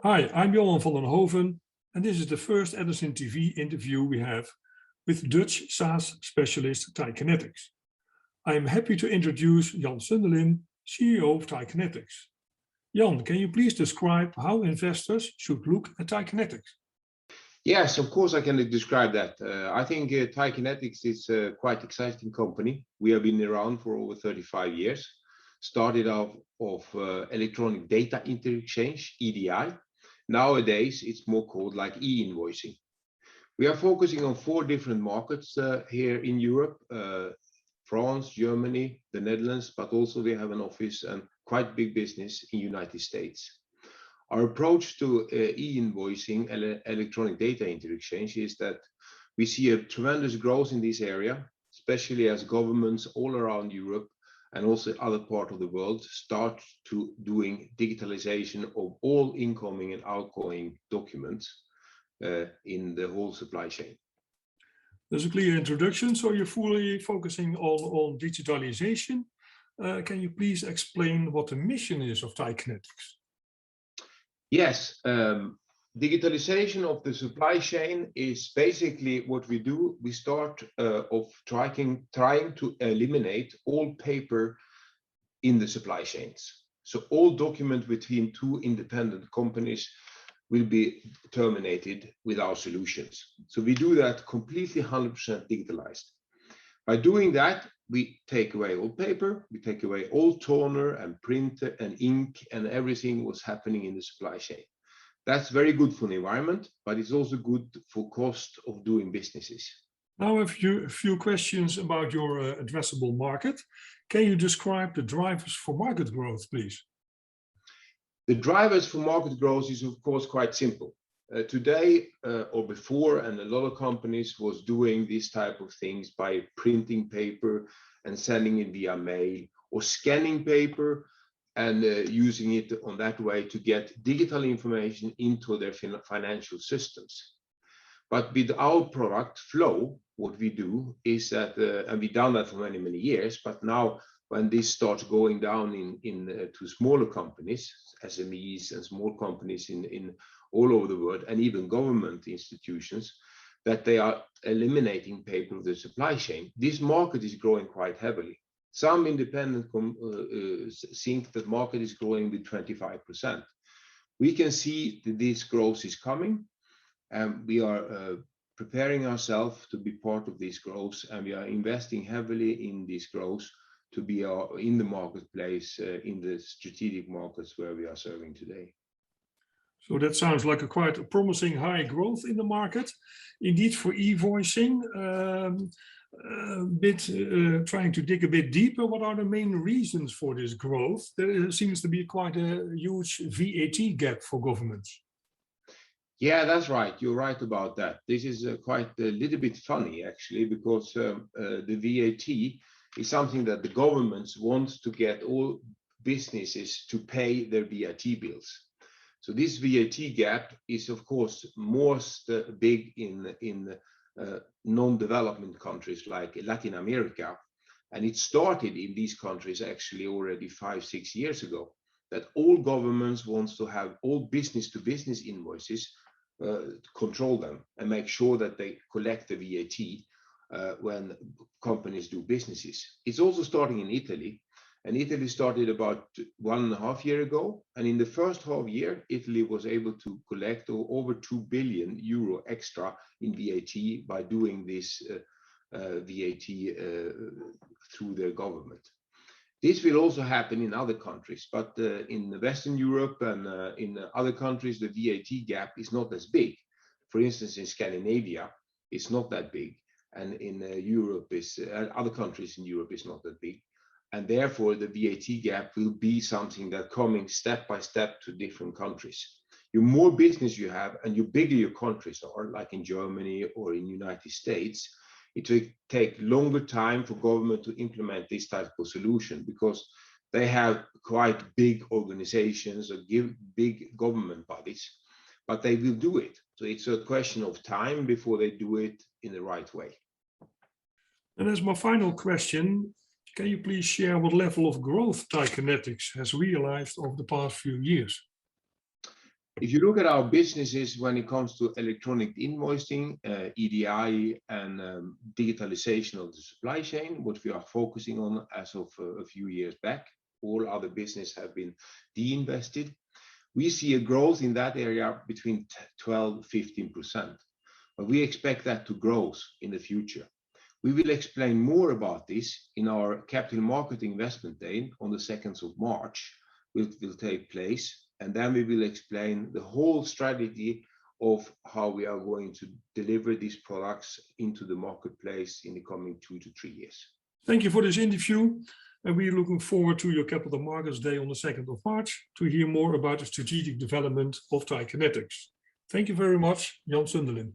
Hi, I'm Johan van den Hoven, and this is the first Edison TV interview we have with Dutch SaaS specialist TIE Kinetix. I am happy to introduce Jan Sundelin, CEO of TIE Kinetix. Jan, can you please describe how investors should look at TIE Kinetix? Yes, of course I can describe that. I think TIE Kinetix is a quite exciting company. We have been around for over 35 years. Started off of electronic data interchange, EDI. Nowadays, it's more called like e-invoicing. We are focusing on 4 different markets here in Europe, France, Germany, the Netherlands, but also we have an office and quite big business in United States. Our approach to e-invoicing, electronic data interchange, is that we see a tremendous growth in this area, especially as governments all around Europe and also other parts of the world start to doing digitalization of all incoming and outgoing documents in the whole supply chain. There's a clear introduction, so you're fully focusing on digitalization. Can you please explain what the mission is of TIE Kinetix? Yes, digitalization of the supply chain is basically what we do. We start of trying to eliminate all paper in the supply chains. So all documents between 2 independent companies will be terminated with our solutions. So we do that completely 100% digitalized. By doing that, we take away all paper, we take away all toner and printer and ink and everything was happening in the supply chain. That's very good for the environment, but it's also good for cost of doing businesses. Now a few questions about your addressable market. Can you describe the drivers for market growth, please? The drivers for market growth is of course quite simple. Today or before, and a lot of companies was doing this type of things by printing paper and sending it via mail or scanning paper and using it on that way to get digital information into their financial systems. But with our product Flow, what we do is that, and we've done that for many, many years, but now when this starts going down to smaller companies, SMEs and small companies in all over the world, and even government institutions, that they are eliminating paper of the supply chain. This market is growing quite heavily. Some independent think that market is growing with 25%. We can see that this growth is coming, and we are preparing ourselves to be part of this growth, and we are investing heavily in this growth to be in the marketplace, in the strategic markets where we are serving today. So that sounds like a quite promising high growth in the market. Indeed, for e-invoicing, trying to dig a bit deeper, what are the main reasons for this growth? There seems to be quite a huge VAT gap for governments. Yeah, that's right. You're right about that. This is quite a little bit funny, actually, because the VAT is something that the governments want to get all businesses to pay their VAT bills. So this VAT gap is, of course, most big in non-development countries like Latin America. And it started in these countries actually already 5-6 years ago, that all governments want to have all business-to-business invoices, control them and make sure that they collect the VAT when companies do businesses. It's also starting in Italy. And Italy started about 1.5 years ago. And in the first half year, Italy was able to collect over 2 billion euro extra in VAT by doing this VAT through their government. This will also happen in other countries, but in Western Europe and in other countries, the VAT gap is not as big. For instance, in Scandinavia, it's not that big. And in Europe, other countries in Europe is not that big. And therefore, the VAT gap will be something that coming step by step to different countries. The more business you have and the bigger your countries are, like in Germany or in the United States, it will take longer time for government to implement this type of solution because they have quite big organizations or big government bodies, but they will do it. So it's a question of time before they do it in the right way. And as my final question, can you please share what level of growth TIE Kinetix has realized over the past few years? If you look at our businesses when it comes to electronic invoicing, EDI, and digitalisation of the supply chain, what we are focusing on as of a few years back, all other businesses have been de-invested. We see a growth in that area between 12–15%, but we expect that to grow in the future. We will explain more about this in our Capital Market Investment Day on the 2nd of March, which will take place. And then we will explain the whole strategy of how we are going to deliver these products into the marketplace in the coming 2 to 3 years. Thank you for this interview. And we're looking forward to your Capital Markets Day on the 2nd of March to hear more about the strategic development of TIE Kinetix. Thank you very much, Jan Sundelin.